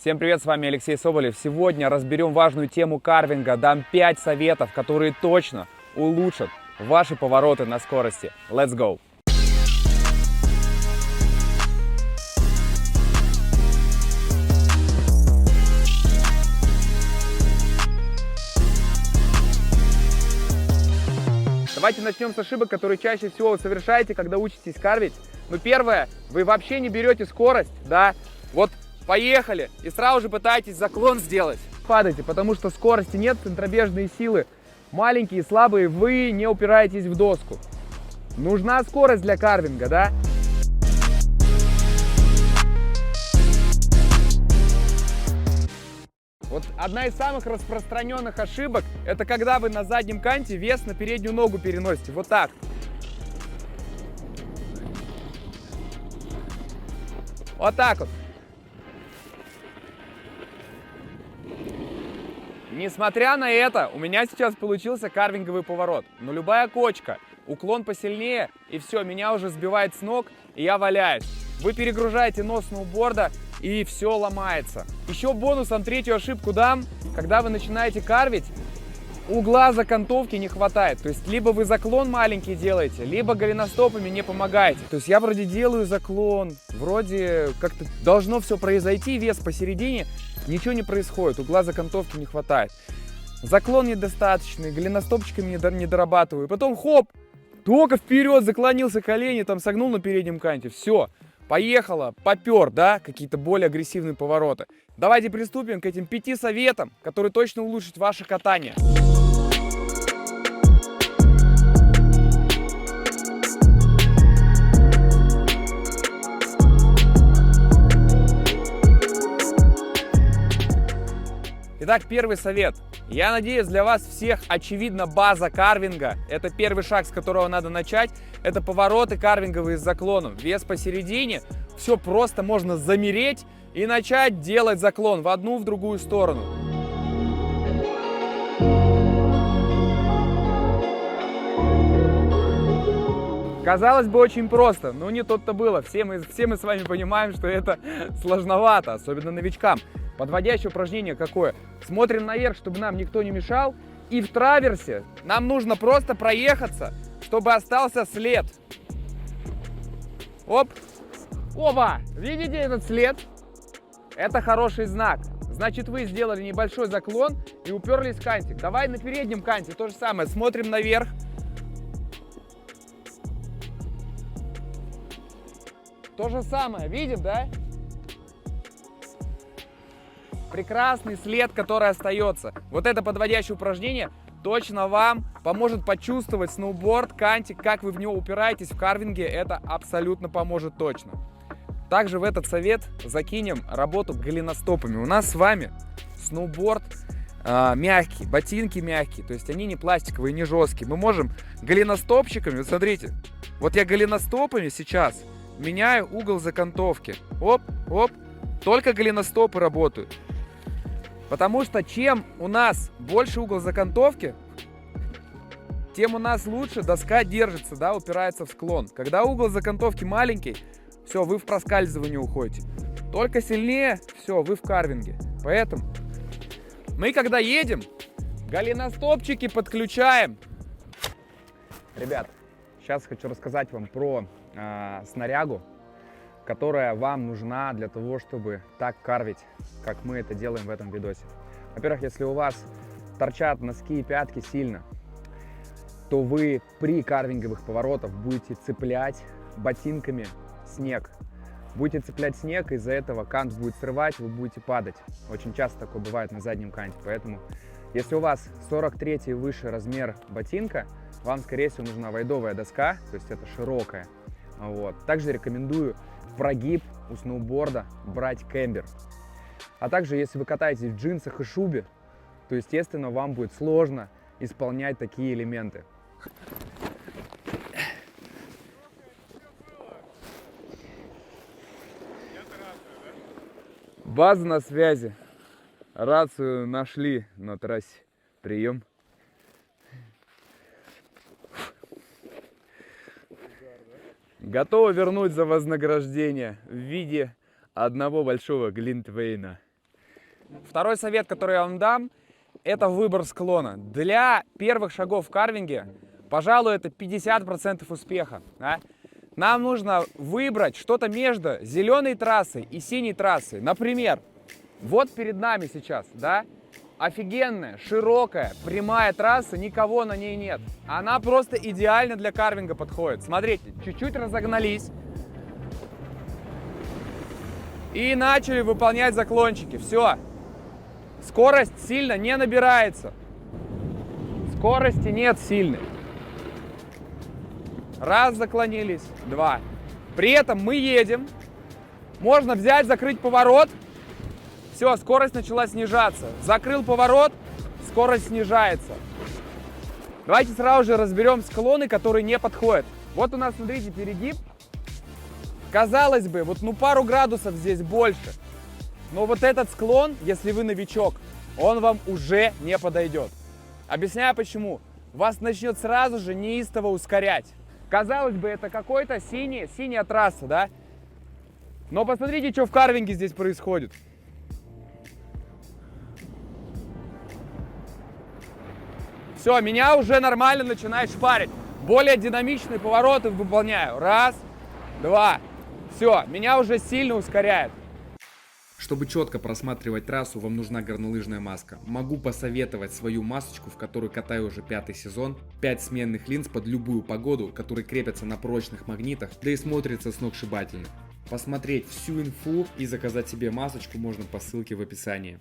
Всем привет, с вами Алексей Соболев. Сегодня разберем важную тему карвинга, дам 5 советов, которые точно улучшат ваши повороты на скорости. Let's go! Давайте начнем с ошибок, которые чаще всего вы совершаете, когда учитесь карвить. Ну, первое, вы вообще не берете скорость, да, вот поехали, и сразу же пытаетесь заклон сделать. Падайте, потому что скорости нет, центробежные силы маленькие, слабые, вы не упираетесь в доску. Нужна скорость для карвинга, да? Вот одна из самых распространенных ошибок, это когда вы на заднем канте вес на переднюю ногу переносите, вот так. Вот так вот. Несмотря на это, у меня сейчас получился карвинговый поворот. Но любая кочка, уклон посильнее, и все, меня уже сбивает с ног, и я валяюсь. Вы перегружаете нос сноуборда, и все ломается. Еще бонусом третью ошибку дам, когда вы начинаете карвить, угла закантовки не хватает. То есть либо вы заклон маленький делаете, либо голеностопами не помогаете. То есть я вроде делаю заклон, вроде как-то должно все произойти, вес посередине, ничего не происходит, угла закантовки не хватает. Заклон недостаточный, голеностопчиками не дорабатываю. Потом хоп, только вперед заклонился, колени там согнул на переднем канте, все. Поехало, попер, да, какие-то более агрессивные повороты. Давайте приступим к этим 5 советам, которые точно улучшат ваше катание. Итак, первый совет. Я надеюсь, для вас всех очевидна база карвинга. Это первый шаг, с которого надо начать. Это повороты карвинговые с заклоном. Вес посередине. Все просто можно замереть и начать делать заклон в одну, в другую сторону. Казалось бы, очень просто, но не тут-то было. Все мы с вами понимаем, что это сложновато, особенно новичкам. Подводящее упражнение какое? Смотрим наверх, чтобы нам никто не мешал. И в траверсе нам нужно просто проехаться, чтобы остался след. Оп! Оба! Видите этот след? Это хороший знак. Значит, вы сделали небольшой заклон и уперлись в кантик. Давай на переднем канте то же самое. Смотрим наверх. То же самое. Видим, да? Прекрасный след, который остается. Вот это подводящее упражнение точно вам поможет почувствовать сноуборд, кантик, как вы в него упираетесь в карвинге. Это абсолютно поможет точно. Также в этот совет закинем работу голеностопами. У нас с вами сноуборд мягкий, ботинки мягкие, то есть они не пластиковые, не жесткие. Мы можем голеностопчиками, вот смотрите, вот я голеностопами сейчас меняю угол закантовки. Оп, оп, только голеностопы работают. Потому что чем у нас больше угол закантовки, тем у нас лучше доска держится, да, упирается в склон. Когда угол закантовки маленький, все, вы в проскальзывание уходите. Только сильнее, все, вы в карвинге. Поэтому мы, когда едем, голеностопчики подключаем. Ребят, сейчас хочу рассказать вам про снарягу, которая вам нужна для того, чтобы так карвить, как мы это делаем в этом видосе. Во-первых, если у вас торчат носки и пятки сильно, то вы при карвинговых поворотах будете цеплять ботинками снег. Будете цеплять снег, из-за этого кант будет срывать, вы будете падать. Очень часто такое бывает на заднем канте, поэтому если у вас 43 и выше размер ботинка, вам, скорее всего, нужна вайдовая доска, то есть это широкая. Вот. Также рекомендую прогиб у сноуборда брать кембер. А также, если вы катаетесь в джинсах и шубе, то, естественно, вам будет сложно исполнять такие элементы. База на связи. Рацию нашли на трассе. Прием. Готовы вернуть за вознаграждение в виде одного большого глинтвейна. Второй совет, который я вам дам, это выбор склона. Для первых шагов в карвинге, пожалуй, это 50% успеха. Да? Нам нужно выбрать что-то между зеленой трассой и синей трассой. Например, вот перед нами сейчас, да, офигенная, широкая, прямая трасса, никого на ней нет. Она просто идеально для карвинга подходит. Смотрите, чуть-чуть разогнались и начали выполнять заклончики. Все. Скорость сильно не набирается. Скорости нет сильной. Раз заклонились, два. При этом мы едем. Можно взять, закрыть поворот. Все, скорость начала снижаться. Закрыл поворот, скорость снижается. Давайте сразу же разберем склоны, которые не подходят. Вот у нас, смотрите, перегиб. Казалось бы, вот пару градусов здесь больше. Но вот этот склон, если вы новичок, он вам уже не подойдет. Объясняю почему. Вас начнет сразу же неистово ускорять. Казалось бы, это какой-то синяя трасса, да? Но посмотрите, что в карвинге здесь происходит. Все, меня уже нормально начинает шпарить. Более динамичные повороты выполняю. Раз, два. Все, меня уже сильно ускоряет. Чтобы четко просматривать трассу, вам нужна горнолыжная маска. Могу посоветовать свою масочку, в которой катаю уже 5-й сезон. 5 сменных линз под любую погоду, которые крепятся на прочных магнитах, да и смотрится сногсшибательно. Посмотреть всю инфу и заказать себе масочку можно по ссылке в описании.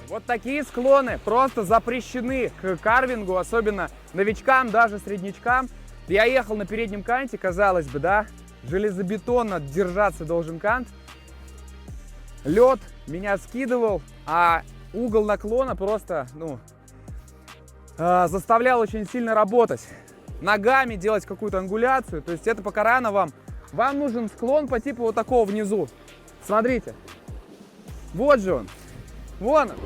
Вот такие склоны просто запрещены к карвингу, особенно новичкам, даже среднячкам. Я ехал на переднем канте, казалось бы, да, железобетонно держаться должен кант. Лед меня скидывал, а угол наклона просто, заставлял очень сильно работать. Ногами делать какую-то ангуляцию, то есть это пока рано вам. Вам нужен склон по типу вот такого внизу. Смотрите, вот же он. Вон он.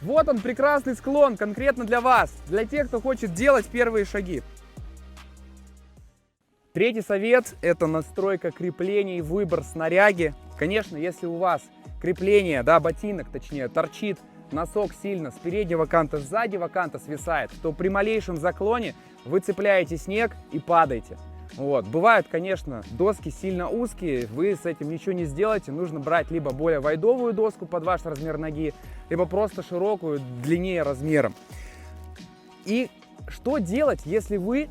Вот он, прекрасный склон, конкретно для вас, для тех, кто хочет делать первые шаги. Третий совет – это настройка креплений, выбор снаряги. Конечно, если у вас крепление, да, ботинок, точнее, торчит носок сильно с переднего канта, с заднего канта свисает, то при малейшем заклоне вы цепляете снег и падаете. Вот. Бывают, конечно, доски сильно узкие, вы с этим ничего не сделаете, нужно брать либо более вайдовую доску под ваш размер ноги, либо просто широкую, длиннее размером. И что делать, если вы,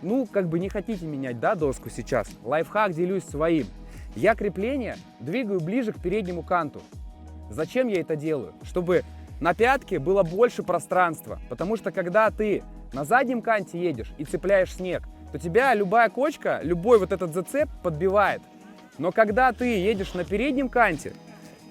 не хотите менять, да, доску сейчас? Лайфхак делюсь своим. Я крепление двигаю ближе к переднему канту. Зачем я это делаю? Чтобы на пятке было больше пространства, потому что когда ты на заднем канте едешь и цепляешь снег, то тебя любая кочка, любой вот этот зацеп подбивает. Но когда ты едешь на переднем канте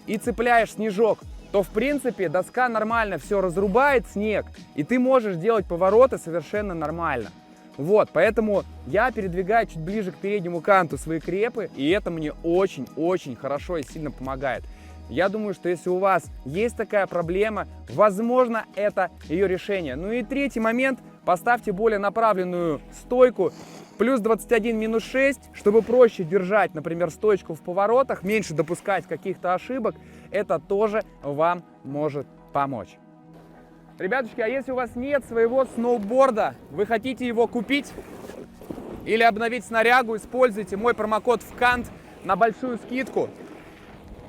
и цепляешь снежок, то в принципе доска нормально все разрубает снег, и ты можешь делать повороты совершенно нормально. Вот, поэтому я передвигаю чуть ближе к переднему канту свои крепы, и это мне очень-очень хорошо и сильно помогает. Я думаю, что если у вас есть такая проблема, возможно, это ее решение. Ну и третий момент. Поставьте более направленную стойку, плюс 21, минус 6, чтобы проще держать, например, стойку в поворотах, меньше допускать каких-то ошибок. Это тоже вам может помочь. Ребятушки, а если у вас нет своего сноуборда, вы хотите его купить или обновить снарягу, используйте мой промокод ВКант на большую скидку.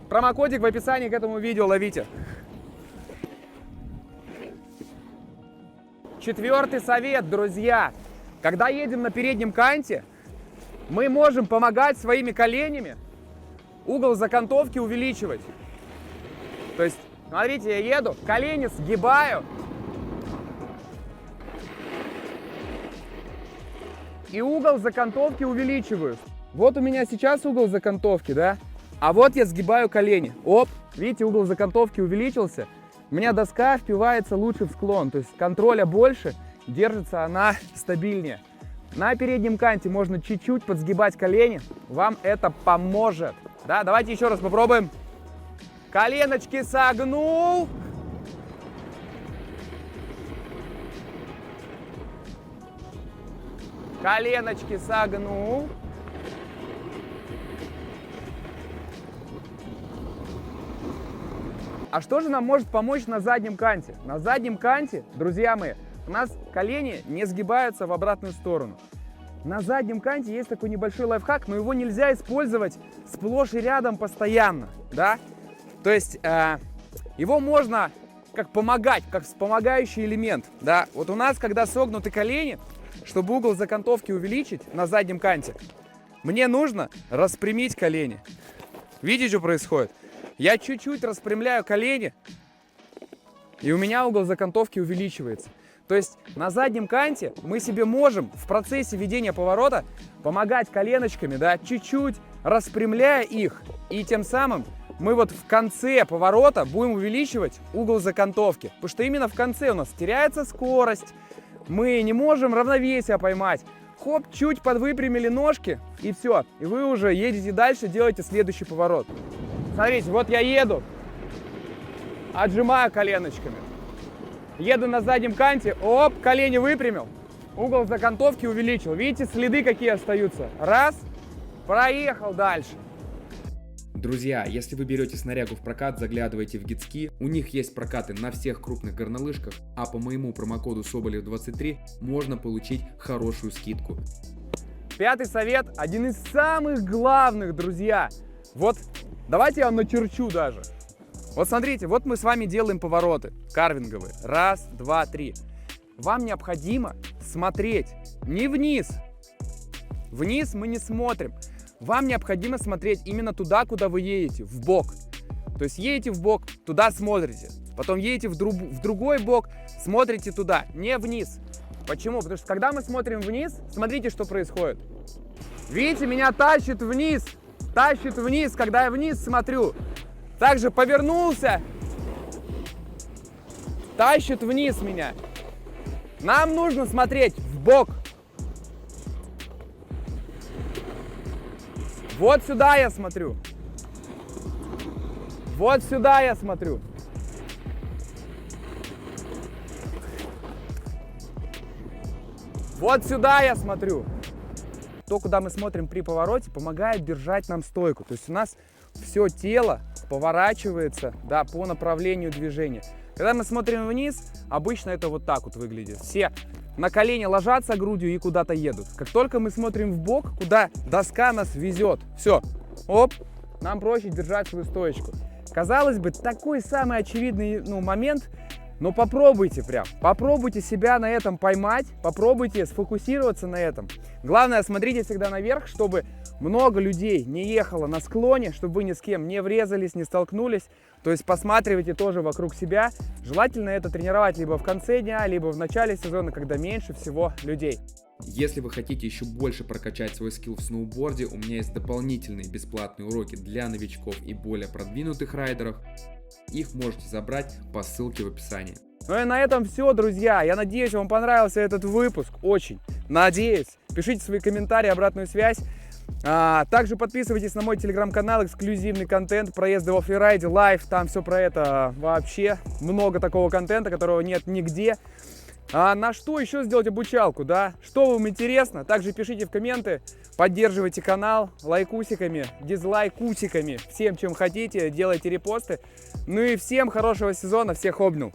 Промокодик в описании к этому видео ловите. Четвертый совет, друзья. Когда едем на переднем канте, мы можем помогать своими коленями угол закантовки увеличивать. То есть, смотрите, я еду, колени сгибаю. И угол закантовки увеличиваю. Вот у меня сейчас угол закантовки, да? А вот я сгибаю колени. Оп, видите, угол закантовки увеличился. У меня доска впивается лучше в склон, то есть контроля больше, держится она стабильнее. На переднем канте можно чуть-чуть подсгибать колени, вам это поможет. Да, давайте еще раз попробуем. Коленочки согнул. Коленочки согнул. А что же нам может помочь на заднем канте? На заднем канте, друзья мои, у нас колени не сгибаются в обратную сторону. На заднем канте есть такой небольшой лайфхак, но его нельзя использовать сплошь и рядом постоянно, да? То есть его можно как помогать, как вспомогающий элемент, да? Вот у нас, когда согнуты колени, чтобы угол закантовки увеличить на заднем канте, мне нужно распрямить колени. Видите, что происходит? Я чуть-чуть распрямляю колени, и у меня угол закантовки увеличивается. То есть на заднем канте мы себе можем в процессе ведения поворота помогать коленочками, да, чуть-чуть распрямляя их, и тем самым мы вот в конце поворота будем увеличивать угол закантовки. Потому что именно в конце у нас теряется скорость, мы не можем равновесие поймать. Хоп, чуть подвыпрямили ножки, и все. И вы уже едете дальше, делаете следующий поворот. Смотрите, вот я еду, отжимаю коленочками. Еду на заднем канте, оп, колени выпрямил, угол закантовки увеличил. Видите, следы какие остаются. Раз, проехал дальше. Друзья, если вы берете снарягу в прокат, заглядывайте в Гидски. У них есть прокаты на всех крупных горнолыжках, а по моему промокоду Соболев23 можно получить хорошую скидку. Пятый совет, один из самых главных, друзья. Вот давайте я вам начерчу даже. Вот смотрите, вот мы с вами делаем повороты карвинговые. Раз, два, три. Вам необходимо смотреть не вниз. Вниз мы не смотрим. Вам необходимо смотреть именно туда, куда вы едете, в бок. То есть едете в бок, туда смотрите. Потом едете в другой бок, смотрите туда, не вниз. Почему? Потому что когда мы смотрим вниз, смотрите, что происходит. Видите, меня тащит вниз, когда я вниз смотрю. Также повернулся, тащит вниз меня. Нам нужно смотреть в бок. Вот сюда я смотрю. Вот сюда я смотрю. Вот сюда я смотрю. То, куда мы смотрим при повороте, помогает держать нам стойку. То есть у нас все тело поворачивается, да, по направлению движения. Когда мы смотрим вниз, обычно это вот так вот выглядит. Все на колени ложатся грудью и куда-то едут. Как только мы смотрим в бок, куда доска нас везет, все, оп, нам проще держать свою стоечку. Казалось бы, такой самый очевидный момент, но попробуйте попробуйте себя на этом поймать, попробуйте сфокусироваться на этом. Главное, смотрите всегда наверх, чтобы много людей не ехало на склоне, чтобы вы ни с кем не врезались, не столкнулись. То есть посматривайте тоже вокруг себя. Желательно это тренировать либо в конце дня, либо в начале сезона, когда меньше всего людей. Если вы хотите еще больше прокачать свой скилл в сноуборде, у меня есть дополнительные бесплатные уроки для новичков и более продвинутых райдеров. Их можете забрать по ссылке в описании. Ну и на этом все, друзья. Я надеюсь, вам понравился этот выпуск. Очень надеюсь. Пишите свои комментарии, обратную связь. Также подписывайтесь на мой телеграм-канал, эксклюзивный контент, проезды в оффрайде, лайв, там все про это вообще. Много такого контента, которого нет нигде. На что еще сделать обучалку, да? Что вам интересно? Также пишите в комменты, поддерживайте канал лайкусиками, дизлайкусиками, всем чем хотите, делайте репосты. Ну и всем хорошего сезона, всех обнял.